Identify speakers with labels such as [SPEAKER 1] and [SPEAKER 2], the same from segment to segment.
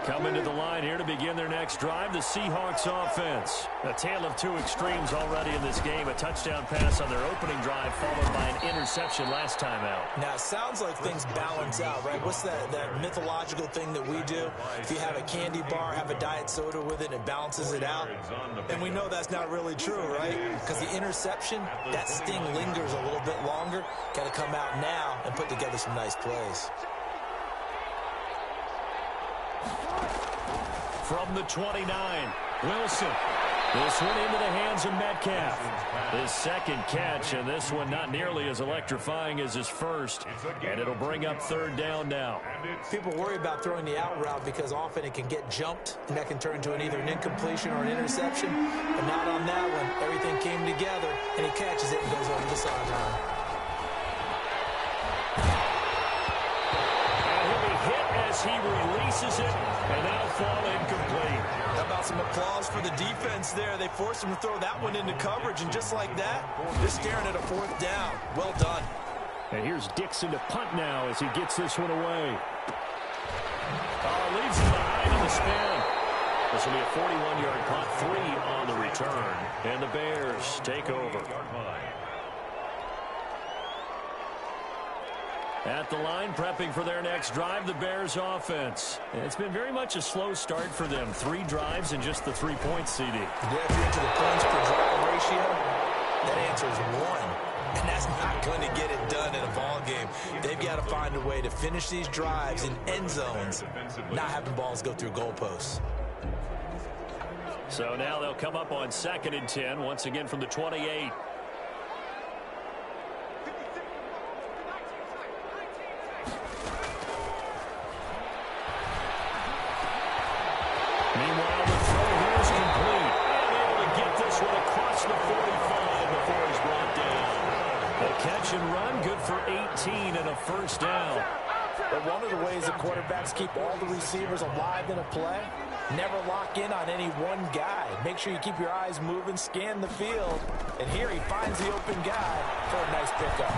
[SPEAKER 1] Coming to the line here to begin their next drive, the Seahawks offense. A tale of two extremes already in this game. A touchdown pass on their opening drive followed by an interception last time out.
[SPEAKER 2] Now, it sounds like things balance out, right? What's that mythological thing that we do? If you have a candy bar, have a diet soda with it, it balances it out. And we know that's not really true, right? Because the interception, that sting lingers a little bit longer. Got to come out now and put together some nice plays.
[SPEAKER 1] From the 29, Wilson. This one into the hands of Metcalf. His second catch, and this one not nearly as electrifying as his first. And it'll bring up third down now.
[SPEAKER 2] People worry about throwing the out route because often it can get jumped, and that can turn into either an incompletion or an interception. But not on that one. Everything came together, and he catches it and goes over the sideline.
[SPEAKER 1] And he'll be hit as he releases it, and that'll fall incomplete.
[SPEAKER 2] How about some applause for the defense there? They forced him to throw that one into coverage, and just like that, they're staring at a fourth down. Well done.
[SPEAKER 1] And here's Dixon to punt now as he gets this one away. Leaves him behind in the spin. This will be a 41-yard punt, 3 on the return. And the Bears take over. At the line, prepping for their next drive, the Bears offense. It's been very much a slow start for them. 3 drives and just the 3 points, CD.
[SPEAKER 2] Yeah, if you're into the points per drive ratio, that answer is 1. And that's not going to get it done in a ball game. They've got to find a way to finish these drives in end zones, not having balls go through goalposts.
[SPEAKER 1] So now they'll come up on 2nd and 10, once again from the 28. Meanwhile, the throw here is complete. And able to get this one across the 45 before he's brought down. The catch and run, good for 18 and a first down.
[SPEAKER 2] But one of the ways that quarterbacks keep all the receivers alive in a play, never lock in on any one guy. Make sure you keep your eyes moving, scan the field. And here he finds the open guy for a nice pickup.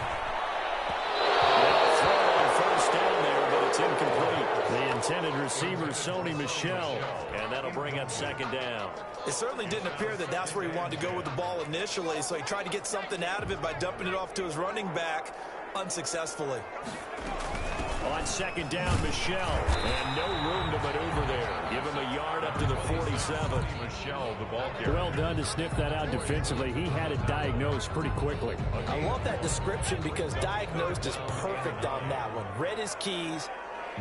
[SPEAKER 1] Throw on first down there, but it's incomplete. The intended receiver, Sony Michel, and that'll bring up 2nd down.
[SPEAKER 2] It certainly didn't appear that that's where he wanted to go with the ball initially, so he tried to get something out of it by dumping it off to his running back unsuccessful.
[SPEAKER 1] On 2nd down, Michel, and no room to maneuver there. Give him a yard up to the 47. Michel, the ball carrier. Well done to sniff that out defensively. He had it diagnosed pretty quickly.
[SPEAKER 2] I love that description because diagnosed is perfect on that one. Read his keys,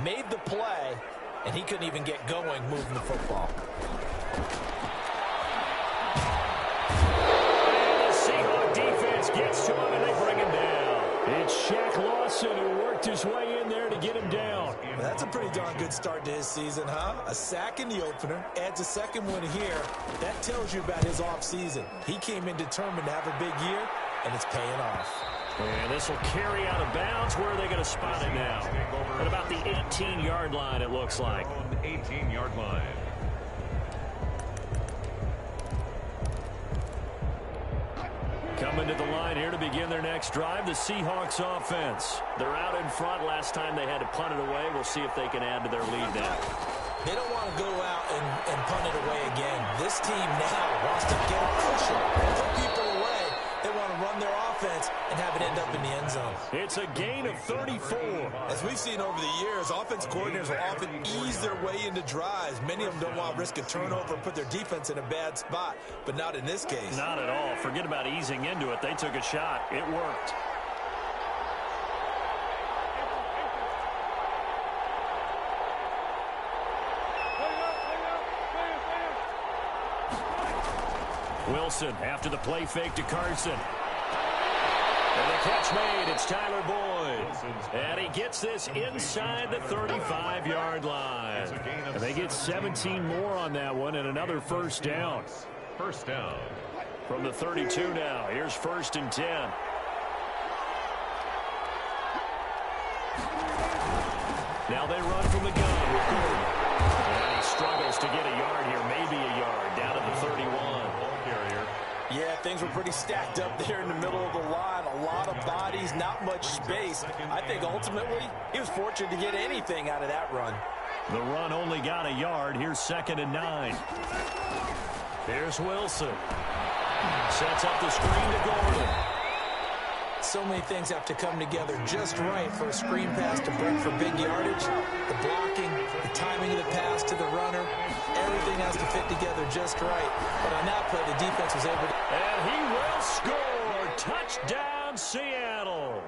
[SPEAKER 2] made the play, and he couldn't even get going moving the football.
[SPEAKER 1] And the Seahawks defense gets to him, and they bring him down. It's Shaq Lawson who worked his way in there to get him down.
[SPEAKER 2] Well, that's a pretty darn good start to his season, huh? A sack in the opener, adds a second one here. That tells you about his offseason. He came in determined to have a big year, and it's paying off.
[SPEAKER 1] And this will carry out of bounds. Where are they going to spot it now? At about the 18-yard line, it looks like. On the 18-yard line. Coming to the line here to begin their next drive, the Seahawks offense. They're out in front. Last time they had to punt it away. We'll see if they can add to their lead now.
[SPEAKER 2] They don't want to go out and punt it away again. This team now wants to get a cushion, put people away. They want to run their offense and have it end up in the end zone.
[SPEAKER 1] It's a gain of 34.
[SPEAKER 2] As we've seen over the years, offense coordinators will often ease their way into drives. Many of them don't want to risk a turnover and put their defense in a bad spot, but not in this case.
[SPEAKER 1] Not at all. Forget about easing into it. They took a shot. It worked. Wilson after the play fake to Carson. And the catch made. It's Tyler Boyd. And he gets this inside the 35-yard line. And they get 17 more on that one and another first down. First down. From the 32 now. Here's 1st and 10. Now they run from the gun with Gordon. And he struggles to get a yard here. Maybe a yard. Down at the 31.
[SPEAKER 2] Yeah, things were pretty stacked up there in the middle of the line. A lot of bodies, not much space. I think ultimately he was fortunate to get anything out of that run.
[SPEAKER 1] The run only got a yard. Here's 2nd and 9. Here's Wilson. Sets up the screen to Gordon.
[SPEAKER 2] So many things have to come together just right for a screen pass to break for big yardage. The blocking, the timing of the pass to the runner, everything has to fit together just right. But on that play, the defense was able to...
[SPEAKER 1] And he will score. Touchdown, Seattle.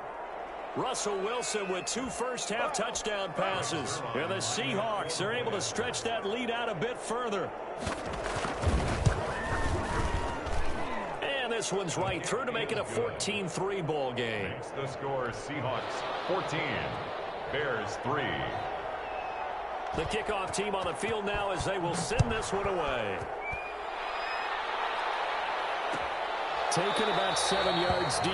[SPEAKER 1] Russell Wilson with 2 first-half touchdown passes. And the Seahawks are able to stretch that lead out a bit further. And this one's right through to make it a 14-3 ball game.
[SPEAKER 3] The score is Seahawks 14, Bears 3.
[SPEAKER 1] The kickoff team on the field now as they will send this one away. Taken about 7 yards deep.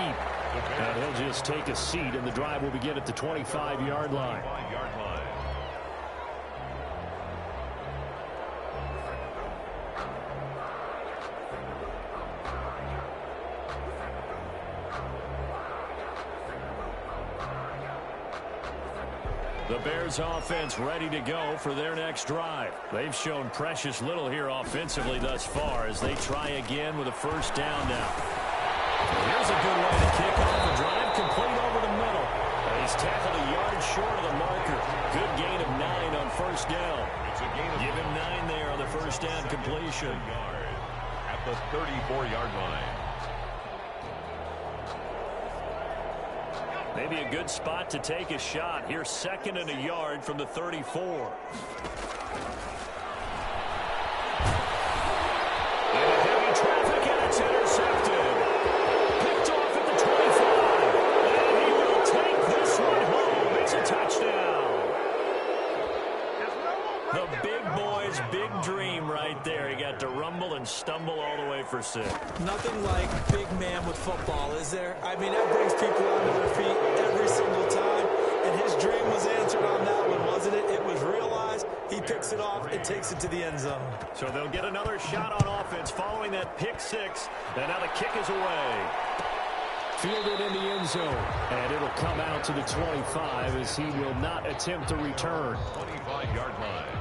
[SPEAKER 1] And he'll just take a seat, and the drive will begin at the 25-yard line. The Bears offense ready to go for their next drive. They've shown precious little here offensively thus far as they try again with a first down now. Here's a good way to kick off the drive, complete over the middle. And he's tackled a yard short of the marker. Good gain of 9 on first down. Give him 9 there on the first down completion.
[SPEAKER 3] At the 34-yard line.
[SPEAKER 1] Maybe a good spot to take a shot. Here's 2nd and a yard from the 34. Traffic, and it's intercepted. Picked off at the 25. And he will take this one home. It's a touchdown. The big boy's big dream right there. He got to rumble and stumble all the way for 6.
[SPEAKER 2] Nothing like big man with football, is there? I mean, that brings people onto their feet every single time. And his dream was answered on that one, wasn't it? It was realized. He picks it off and takes it to the end zone.
[SPEAKER 1] So they'll get another shot on offense following that pick 6. And now the kick is away. Fielded in the end zone. And it'll come out to the 25 as he will not attempt to return.
[SPEAKER 3] 25-yard line.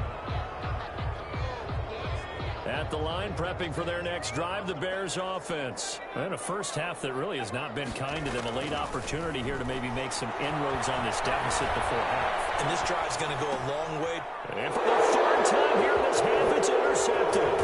[SPEAKER 1] At the line, prepping for their next drive, the Bears offense. And a first half that really has not been kind to them. A late opportunity here to maybe make some inroads on this deficit before half.
[SPEAKER 2] And this drive's going to go a long way.
[SPEAKER 1] And for the 3rd time here in this half, it's intercepted.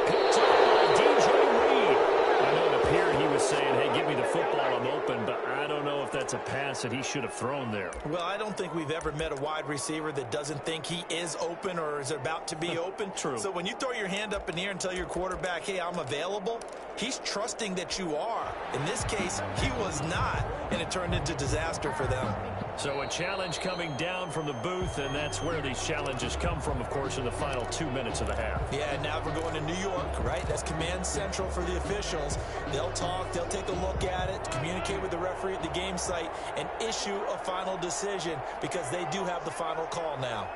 [SPEAKER 1] Picked up by DJ Reed. I know it appeared he was saying, hey, give me the football, I'm open, but I don't know if that's a pass that he should have thrown there.
[SPEAKER 2] Well, I don't think we've ever met a wide receiver that doesn't think he is open or is about to be open.
[SPEAKER 1] True.
[SPEAKER 2] So when you throw your hand up in the air and tell your quarterback, hey, I'm available, he's trusting that you are. In this case, he was not, and it turned into disaster for them.
[SPEAKER 1] So a challenge coming down from the booth, and that's where these challenges come from, of course, in the final 2 minutes of the half.
[SPEAKER 2] Yeah, now we're going to New York, right? That's command central for the officials. They'll talk, they'll take a look at it, communicate with the referee at the game site, and issue a final decision because they do have the final call now.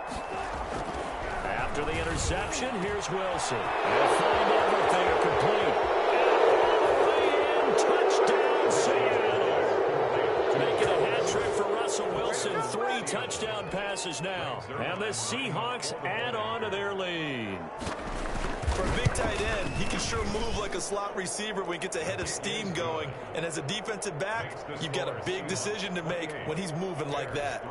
[SPEAKER 1] After the interception, here's Wilson. They'll find everything complete. And touchdown, Seattle. Making a hat trick for Russell Wilson. 3 touchdown passes now. And the Seahawks add on to their lead.
[SPEAKER 2] For a big tight end, he can sure move like a slot receiver when he gets a head of steam going. And as a defensive back, you've got a big decision to make when he's moving like that.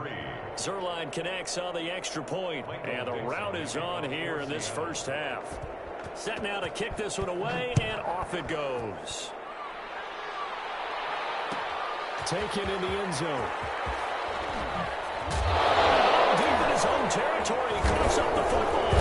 [SPEAKER 1] Zerline connects on the extra point, and the route is on here in this first half. Set now to kick this one away, and off it goes. Taken in the end zone. Deep in his own territory, he coughs up the football.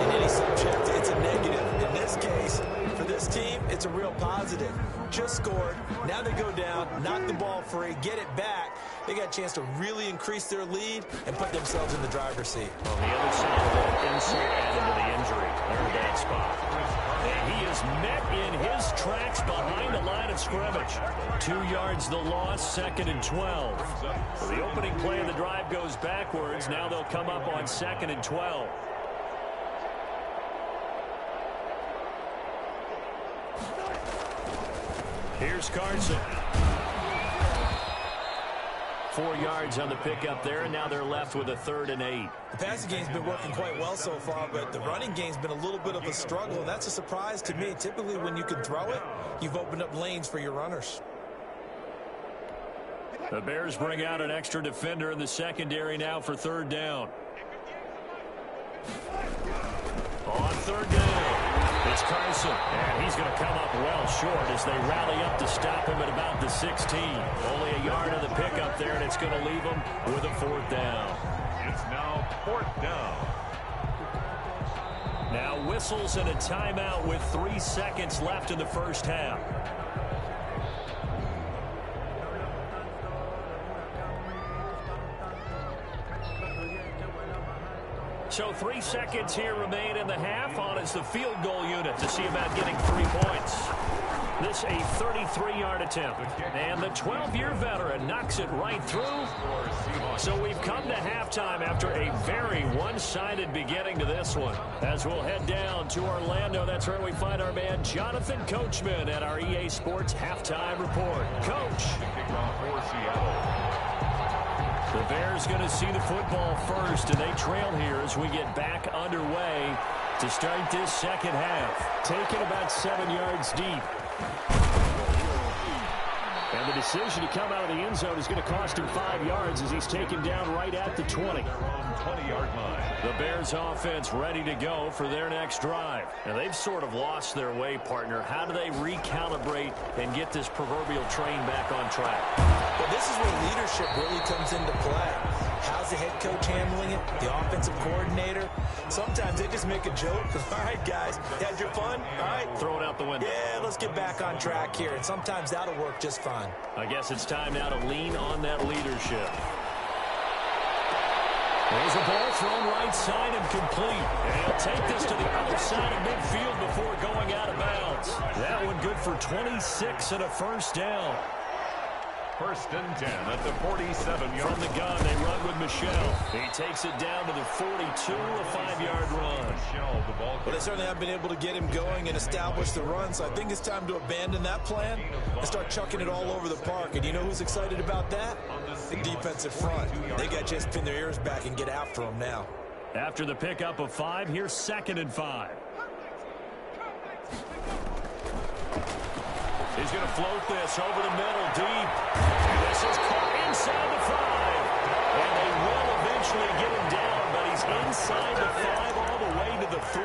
[SPEAKER 2] In any subject, it's a negative. In this case, for this team, it's a real positive. Just scored. Now they go down, knock the ball free, get it back. They got a chance to really increase their lead and put themselves in the driver's seat.
[SPEAKER 1] On the other side of that insult added to the injury. They're in a bad spot. And he is met in his tracks behind the line of scrimmage. 2 yards the loss, 2nd and 12. The opening play of the drive goes backwards. Now they'll come up on 2nd and 12. Here's Carson. 4 yards on the pickup there, and now they're left with a 3rd and 8.
[SPEAKER 2] The passing game's been working quite well so far, but the running game's been a little bit of a struggle, and that's a surprise to me. Typically, when you can throw it, you've opened up lanes for your runners.
[SPEAKER 1] The Bears bring out an extra defender in the secondary now for 3rd down. On 3rd down, it's Carson, and he's going to come up well short as they rally up to stop him at about the 16. Only a yard of the pickup there, and it's going to leave him with a 4th down.
[SPEAKER 3] It's now 4th down.
[SPEAKER 1] Now whistles and a timeout with 3 seconds left in the first half. So 3 seconds here remain in the half. On is the field goal unit to see about getting 3 points. This a 33-yard attempt. And the 12-year veteran knocks it right through. So we've come to halftime after a very one-sided beginning to this one. As we'll head down to Orlando, that's where we find our man Jonathan Coachman at our EA Sports Halftime Report. Coach. The Bears going to see the football first, and they trail here as we get back underway to start this second half. Taken about 7 yards deep. And the decision to come out of the end zone is going to cost him 5 yards as he's taken down right at the 20.
[SPEAKER 3] 20-yard line.
[SPEAKER 1] The Bears offense ready to go for their next drive. And they've sort of lost their way, partner. How do they recalibrate and get this proverbial train back on track?
[SPEAKER 2] Well, this is where leadership really comes into play. How's the head coach handling it? The offensive coordinator? Sometimes they just make a joke. All right, guys, had your fun? All right.
[SPEAKER 1] Throw it out the window.
[SPEAKER 2] Yeah, let's get back on track here. And sometimes that'll work just fine.
[SPEAKER 1] I guess it's time now to lean on that leadership. There's a ball thrown right side and complete. And he'll take this to the other side of midfield before going out of bounds. That one good for 26 and a first down.
[SPEAKER 3] 1st and 10 at the 47-yard.
[SPEAKER 1] From the gun, they run with Michelle. He takes it down to the 42, a 5-yard run.
[SPEAKER 2] Well, they certainly have been able to get him going and establish the run, so I think it's time to abandon that plan and start chucking it all over the park. And you know who's excited about that? The defensive front. They got to just pin their ears back and get after him now.
[SPEAKER 1] After the pickup of 5, here's 2nd and 5. He's going to float this over the middle deep. This is caught inside the 5. And they will eventually get him down, but he's inside the 5 all the way to the 3.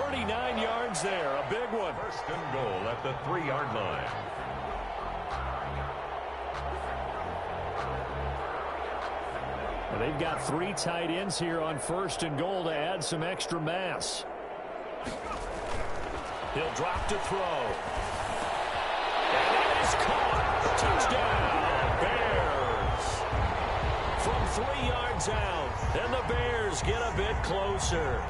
[SPEAKER 1] 39 yards there, a big one.
[SPEAKER 3] 1st and goal at the 3-yard line.
[SPEAKER 1] And they've got 3 tight ends here on 1st and goal to add some extra mass. He'll drop to throw. And it is caught. Touchdown, Bears. From 3 yards out, and the Bears get a bit closer.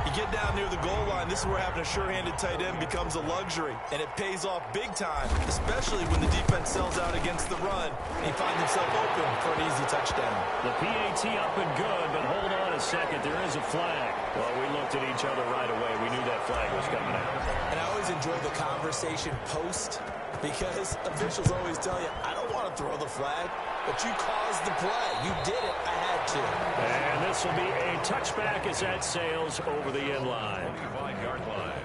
[SPEAKER 2] You get down near the goal line, this is where having a sure-handed tight end becomes a luxury, and it pays off big time, especially when the defense sells out against the run, and he finds himself open for an easy touchdown.
[SPEAKER 1] The PAT up and good, but hold on a second, there is a flag. Well, we looked at each other right away. We knew that flag was coming out.
[SPEAKER 2] And I always enjoy the conversation post, because officials always tell you, I don't want to throw the flag, but you caused the play. You did it. I had to.
[SPEAKER 1] And this will be a touchback as that sails over the end line.
[SPEAKER 3] 25-yard line.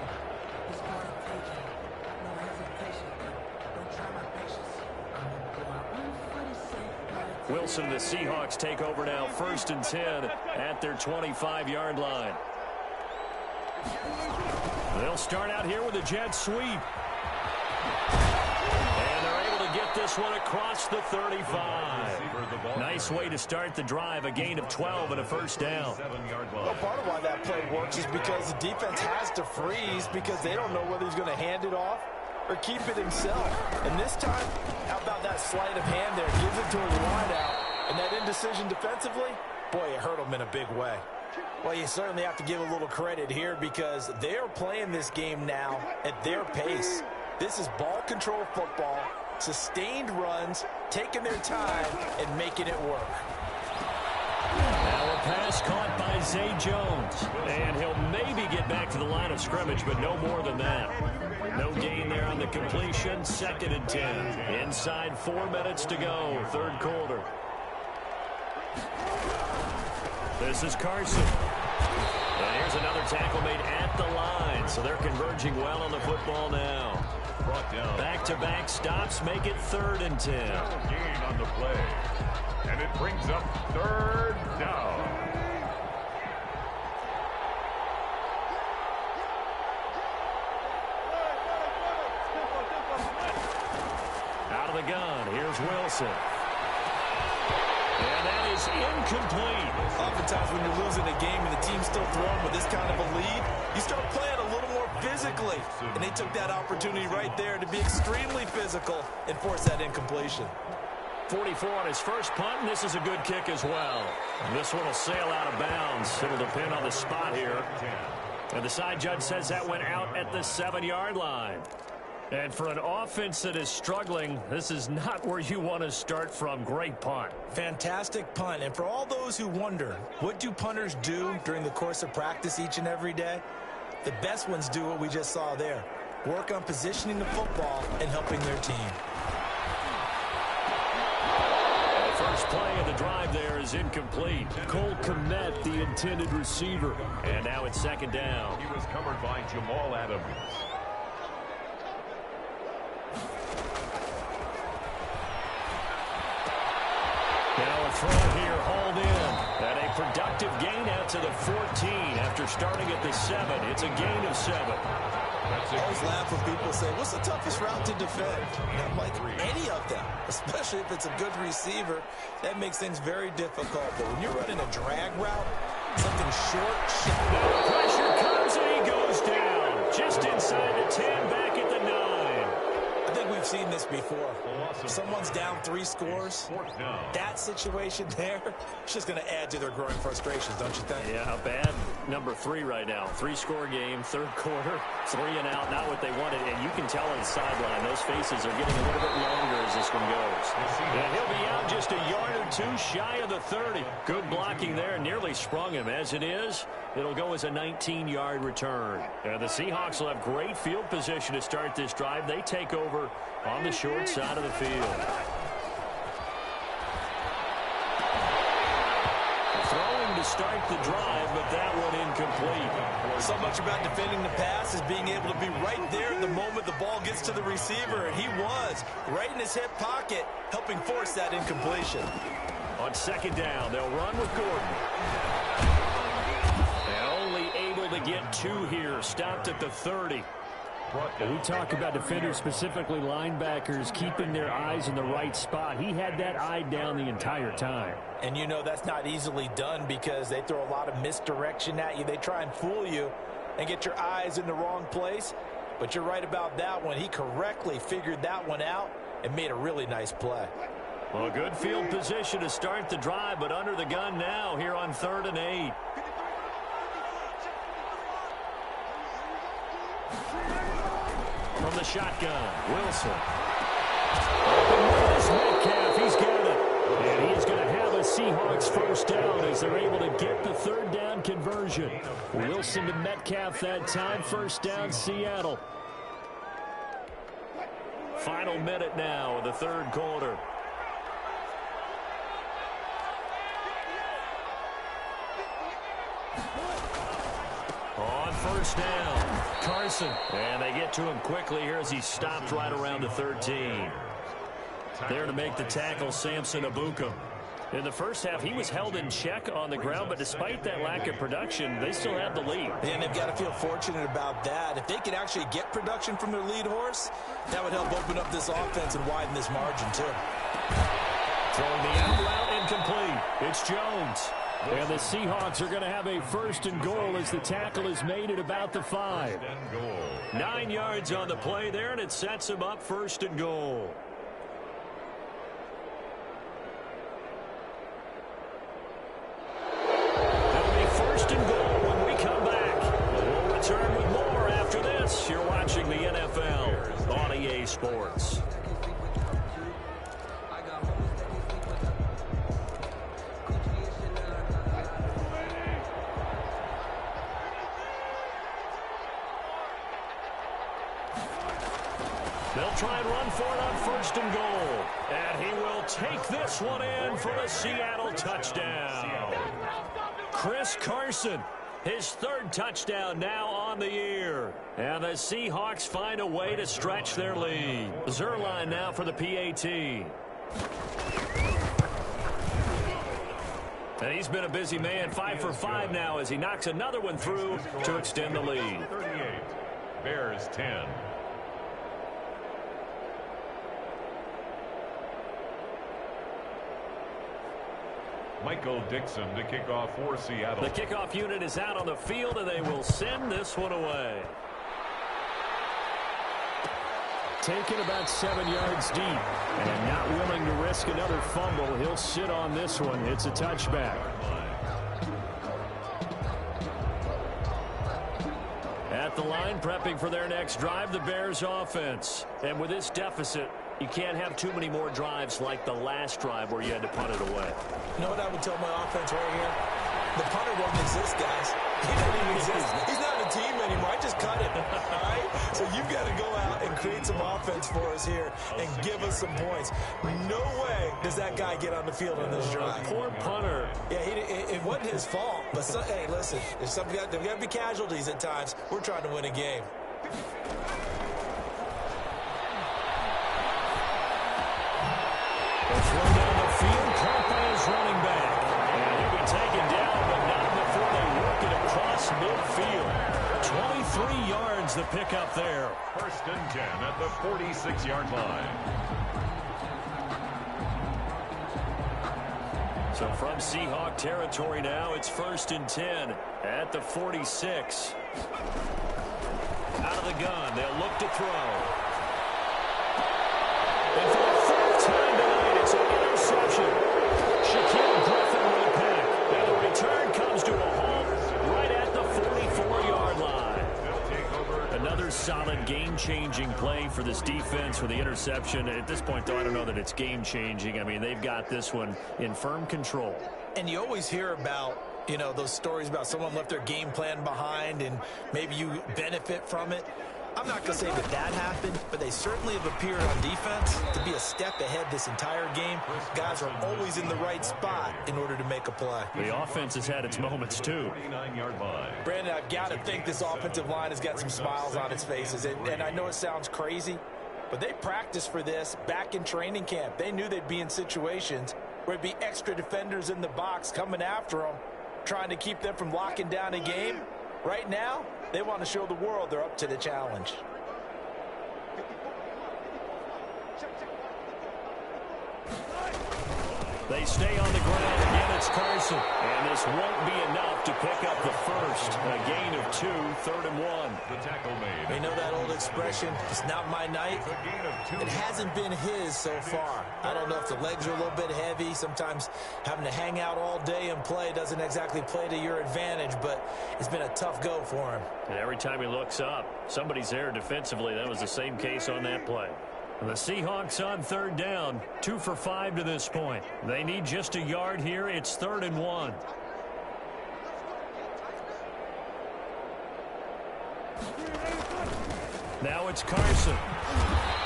[SPEAKER 1] Wilson and the Seahawks take over now, 1st and 10 at their 25-yard line. They'll start out here with a jet sweep. And they're able to get this one across the 35. Nice way to start the drive, a gain of 12 and a first down.
[SPEAKER 2] Well, part of why that play works is because the defense has to freeze because they don't know whether he's going to hand it off or keep it himself. And this time, how about that sleight of hand there? Gives it to his wideout. And that indecision defensively, boy, it hurt him in a big way. Well, you certainly have to give a little credit here because they're playing this game now at their pace. This is ball control football, sustained runs, taking their time, and making it work.
[SPEAKER 1] Now a pass caught by Zay Jones. And he'll maybe get back to the line of scrimmage, but no more than that. No gain there on the completion. 2nd and 10. Inside 4 minutes to go. 3rd quarter. This is Carson. And here's another tackle made at the line. So they're converging well on the football now. Back-to-back stops make it 3rd and 10.
[SPEAKER 3] Gain on the play. And it brings up 3rd down.
[SPEAKER 1] Out of the gun, here's Wilson. And that is incomplete.
[SPEAKER 2] Oftentimes when you're losing a game and the team's still throwing with this kind of a lead, you start playing a little more physically. And they took that opportunity right there to be extremely physical and force that incompletion.
[SPEAKER 1] 44 on his first punt, and this is a good kick as well. And this one will sail out of bounds. It'll depend on the spot here. And the side judge says that went out at the 7-yard line. And for an offense that is struggling, this is not where you want to start from. Great punt.
[SPEAKER 2] Fantastic punt. And for all those who wonder, what do punters do during the course of practice each and every day? The best ones do what we just saw there. Work on positioning the football and helping their team.
[SPEAKER 1] The first play of the drive there is incomplete. Cole Kmet, the intended receiver. And now it's 2nd down.
[SPEAKER 3] He was covered by Jamal Adams.
[SPEAKER 1] Now a throw here, hauled in. And a productive gain out to the 14 after starting at the 7. It's a gain of 7.
[SPEAKER 2] I always laugh when people say, what's the toughest route to defend? And I'm like, any of them, especially if it's a good receiver. That makes things very difficult. But when you're running a drag route, something short, shallow.
[SPEAKER 1] Now the pressure comes and he goes down. Just inside the 10, back at the 9.
[SPEAKER 2] I think we've seen this before. Someone's down 3 scores. That situation there, it's just going to add to their growing frustrations, don't you think?
[SPEAKER 1] Yeah, a bad number 3 right now. 3-score game, 3rd quarter, 3 and out, not what they wanted. And you can tell on the sideline, those faces are getting a little bit longer as this one goes. And he'll be out just a yard or 2 shy of the 30. Good blocking there, nearly sprung him. As it is, it'll go as a 19-yard return. And the Seahawks will have great field position to start this drive. They take over on the short side of the field. Throwing to start the drive, but that one incomplete.
[SPEAKER 2] So much about defending the pass is being able to be right there at the moment the ball gets to the receiver, and he was right in his hip pocket, helping force that incompletion.
[SPEAKER 1] On 2nd down, they'll run with Gordon. And only able to get 2 here, stopped at the 30.
[SPEAKER 4] We talk about defenders, specifically linebackers, keeping their eyes in the right spot. He had that eye down the entire time.
[SPEAKER 2] And you know that's not easily done because they throw a lot of misdirection at you. They try and fool you and get your eyes in the wrong place. But you're right about that one. He correctly figured that one out and made a really nice play.
[SPEAKER 1] Well, good field position to start the drive, but under the gun now here on 3rd and 8. From the shotgun, Wilson. Metcalf, he's got it. And he's going to have a Seahawks 1st down as they're able to get the 3rd down conversion. Wilson to Metcalf that time, 1st down, Seattle. Final minute now of the 3rd quarter. On 1st down, Carson. And they get to him quickly here as he stopped right around the 13. There to make the tackle, Samson Abuka. In the first half, he was held in check on the ground, but despite that lack of production, they still have the lead.
[SPEAKER 2] And they've got to feel fortunate about that. If they could actually get production from their lead horse, that would help open up this offense and widen this margin, too.
[SPEAKER 1] Throwing the out route incomplete. It's Jones.
[SPEAKER 4] And the Seahawks are going to have a 1st and goal as the tackle is made at about the 5.
[SPEAKER 1] 9 yards on the play there, and it sets him up 1st and goal. It'll be 1st and goal when we come back. We'll return with more after this. You're watching the NFL on EA Sports. try and run for it on 1st and goal. And he will take this one in for the Seattle touchdown. Chris Carson, his 3rd touchdown now on the year. And the Seahawks find a way to stretch their lead. Zerline now for the PAT. And he's been a busy man, 5 for 5 now as he knocks another one through to extend the lead.
[SPEAKER 3] 38, Bears 10. Michael Dixon to kick off for Seattle.
[SPEAKER 1] The kickoff unit is out on the field, and they will send this one away.
[SPEAKER 4] Taken about 7 yards deep and not willing to risk another fumble. He'll sit on this one. It's a touchback. At the line, prepping for their next drive, the Bears offense. And with this deficit, you can't have too many more drives like the last drive where you had to punt it away.
[SPEAKER 2] You know what I would tell my offense right here? The punter doesn't exist, guys. He doesn't even exist. He's not a team anymore. I just cut him. All right? So you've got to go out and create some offense for us here and give us some points. No way does that guy get on the field on this drive.
[SPEAKER 4] Poor punter.
[SPEAKER 2] Yeah, it wasn't his fault. But, hey, listen, there's got to be casualties at times. We're trying to win a game.
[SPEAKER 1] Throw down the field. Carpa is running back. And he'll be taken down, but not before they work it across midfield. 23 yards the pickup there.
[SPEAKER 3] 1st and 10 at the 46-yard line.
[SPEAKER 1] So from Seahawk territory now, it's 1st and 10 at the 46. Out of the gun, they'll look to throw. And for the 4th time tonight, it's an interception. Shaquille Griffin with a pick. And the return comes to a halt right at the 44-yard line. Another solid game-changing play for this defense with the interception. At this point, though, I don't know that it's game-changing. I mean, they've got this one in firm control.
[SPEAKER 2] And you always hear about, you know, those stories about someone left their game plan behind and maybe you benefit from it. I'm not going to say that happened, but they certainly have appeared on defense to be a step ahead this entire game. Guys are always in the right spot in order to make a play.
[SPEAKER 1] The offense has had its moments, too.
[SPEAKER 3] 49-yard line.
[SPEAKER 2] Brandon, I've got to think this offensive line has got some smiles on its faces. And I know it sounds crazy, but they practiced for this back in training camp. They knew they'd be in situations where it'd be extra defenders in the box coming after them, trying to keep them from locking down a game. Right now, they want to show the world they're up to the challenge.
[SPEAKER 1] They stay on the ground. Again, it's Carson. And this won't be enough to pick up the first. A gain of 2, 3rd and 1.
[SPEAKER 3] The tackle made.
[SPEAKER 2] You know that old expression, it's not my night?
[SPEAKER 3] A gain of 2.
[SPEAKER 2] It hasn't been his so far. I don't know if the legs are a little bit heavy. Sometimes having to hang out all day and play doesn't exactly play to your advantage, but it's been a tough go for him.
[SPEAKER 1] And every time he looks up, somebody's there defensively. That was the same case on that play. The Seahawks on 3rd down, 2 for 5 to this point. They need just a yard here. It's 3rd and 1. Now it's Carson.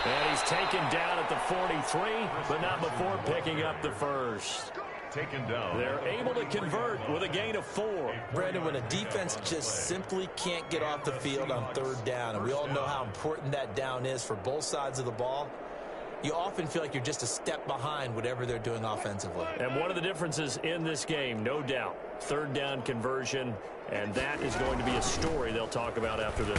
[SPEAKER 1] And he's taken down at the 43, but not before picking up the first.
[SPEAKER 3] Taken down.
[SPEAKER 1] They're able to convert with a gain of 4.
[SPEAKER 2] Brandon, when a defense just simply can't get off the field on 3rd down, and we all know how important that down is for both sides of the ball, you often feel like you're just a step behind whatever they're doing offensively.
[SPEAKER 1] And one of the differences in this game, no doubt, 3rd down conversion, and that is going to be a story they'll talk about after this.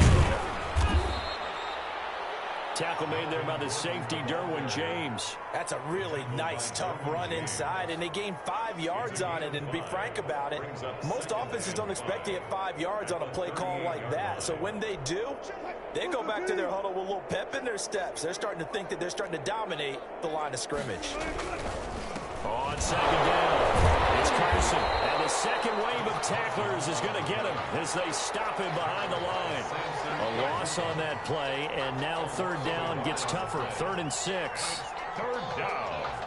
[SPEAKER 1] Tackle made there by the safety, Derwin James.
[SPEAKER 2] That's a really nice, tough run inside, and they gained 5 yards on it. And to be frank about it, most offenses don't expect to get 5 yards on a play call like that. So when they do, they go back to their huddle with a little pep in their steps. They're starting to think that they're starting to dominate the line of scrimmage.
[SPEAKER 1] On 2nd down, it's Carson. And the second wave of tacklers is going to get him as they stop him behind the line. A loss on that play, and now 3rd down gets tougher. 3rd and 6.
[SPEAKER 3] 3rd down.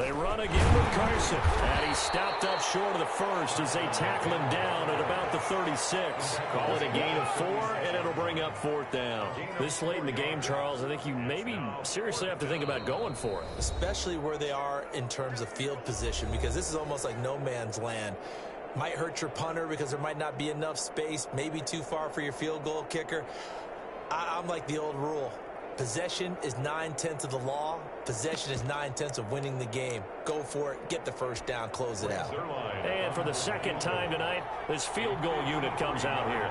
[SPEAKER 4] They run again with Carson. And he stopped up short of the first as they tackle him down at about the 36. Call it a gain of 4, and it'll bring up 4th down. This late in the game, Charles, I think you maybe seriously have to think about going for it.
[SPEAKER 2] Especially where they are in terms of field position, because this is almost like no man's land. Might hurt your punter because there might not be enough space, maybe too far for your field goal kicker. I'm like the old rule. Possession is 9/10 of the law. Possession is 9/10 of winning the game. Go for it. Get the first down. Close it out.
[SPEAKER 4] And for the second time tonight, this field goal unit comes out here.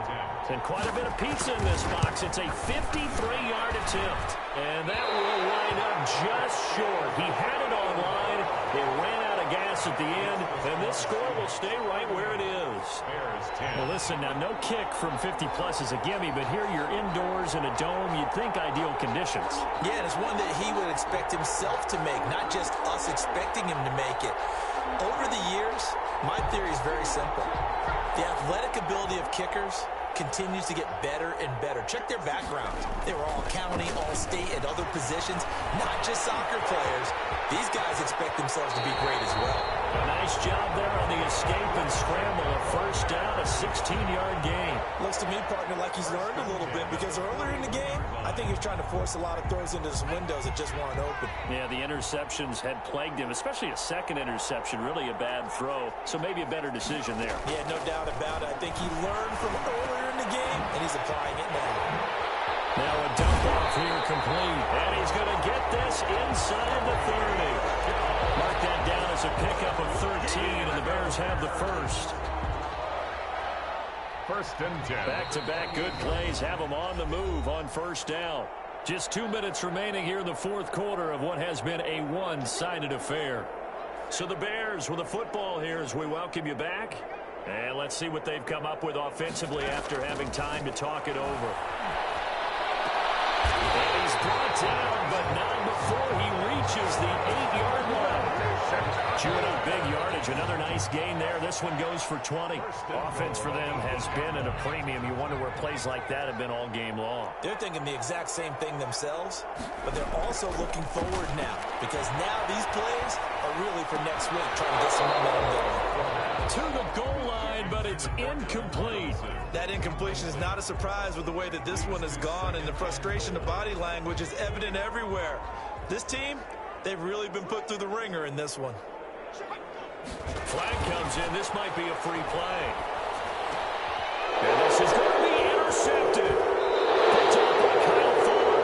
[SPEAKER 4] And quite a bit of pizza in this box. It's a 53-yard attempt. And that will wind up just short. He had it on line. It ran out of gas at the end. And this score will stay right where it is. Well, listen, now no kick from 50-plus is a gimme, but here you're indoors in a dome. You'd think ideal conditions.
[SPEAKER 2] Yeah, and it's one that he would expect himself to make, not just us expecting him to make it. Over the years, my theory is very simple. The athletic ability of kickers continues to get better and better. Check their background. They were all county, all state, at other positions, not just soccer players. These guys expect themselves to be great as well.
[SPEAKER 4] A nice job there on the escape and scramble. A first down, a 16-yard gain.
[SPEAKER 2] Looks to me, partner, like he's learned a little bit, because earlier in the game, I think he was trying to force a lot of throws into some windows that just weren't open.
[SPEAKER 4] Yeah, the interceptions had plagued him, especially a second interception, really a bad throw. So maybe a better decision there.
[SPEAKER 2] Yeah, no doubt about it. I think he learned from earlier in the game, and he's applying it now.
[SPEAKER 4] Now a dump off here complete. And he's going to get this inside the 30. Mark that down as a pickup of 13, and the Bears have the first.
[SPEAKER 3] 1st and 10.
[SPEAKER 4] Back-to-back good plays have them on the move on first down. Just 2 minutes remaining here in the fourth quarter of what has been a one-sided affair. So the Bears with the football here as we welcome you back. And let's see what they've come up with offensively after having time to talk it over. And he's brought down, but not before he reaches the 8-yard line. Chewing up big yardage. Another nice gain there. This one goes for 20. Offense for them has been at a premium. You wonder where plays like that have been all game long.
[SPEAKER 2] They're thinking the exact same thing themselves, but they're also looking forward now, because now these plays are really for next week, trying to get some momentum going.
[SPEAKER 4] To the goal line, but it's incomplete.
[SPEAKER 2] That incompletion is not a surprise with the way that this one has gone, and the frustration of body language is evident everywhere. This team, they've really been put through the ringer in this one.
[SPEAKER 4] Flag comes in. This might be a free play. And this is going to be intercepted. Picked up by Kyle Fuller.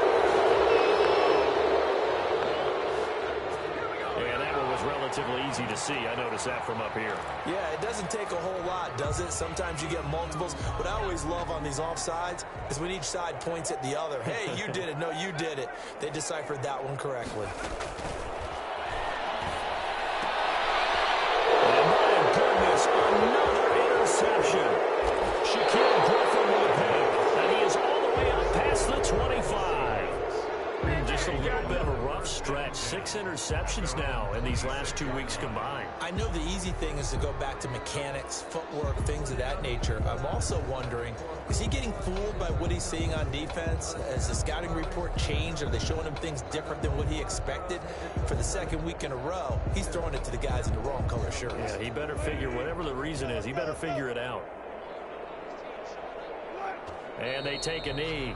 [SPEAKER 4] And that one was relatively easy to see. I noticed that from up here.
[SPEAKER 2] Yeah, it doesn't take a whole lot, does it? Sometimes you get multiples. What I always love on these offsides is when each side points at the other. Hey, you did it. No, you did it. They deciphered that one correctly.
[SPEAKER 4] Another interception. Shaquille Griffin with a pick. And he is all the way up past the 25. Just a little bit of a rough stretch. 6 interceptions now in these last 2 weeks combined.
[SPEAKER 2] I know the easy thing is to go back to mechanics, footwork, things of that nature. I'm also wondering, is he getting fooled by what he's seeing on defense? Has the scouting report changed? Are they showing him things different than what he expected? For the second week in a row, he's throwing it to the guys in the wrong color shirts.
[SPEAKER 4] Yeah, he better figure, whatever the reason is, he better figure it out. And they take a knee.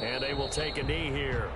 [SPEAKER 4] And they will take a knee here.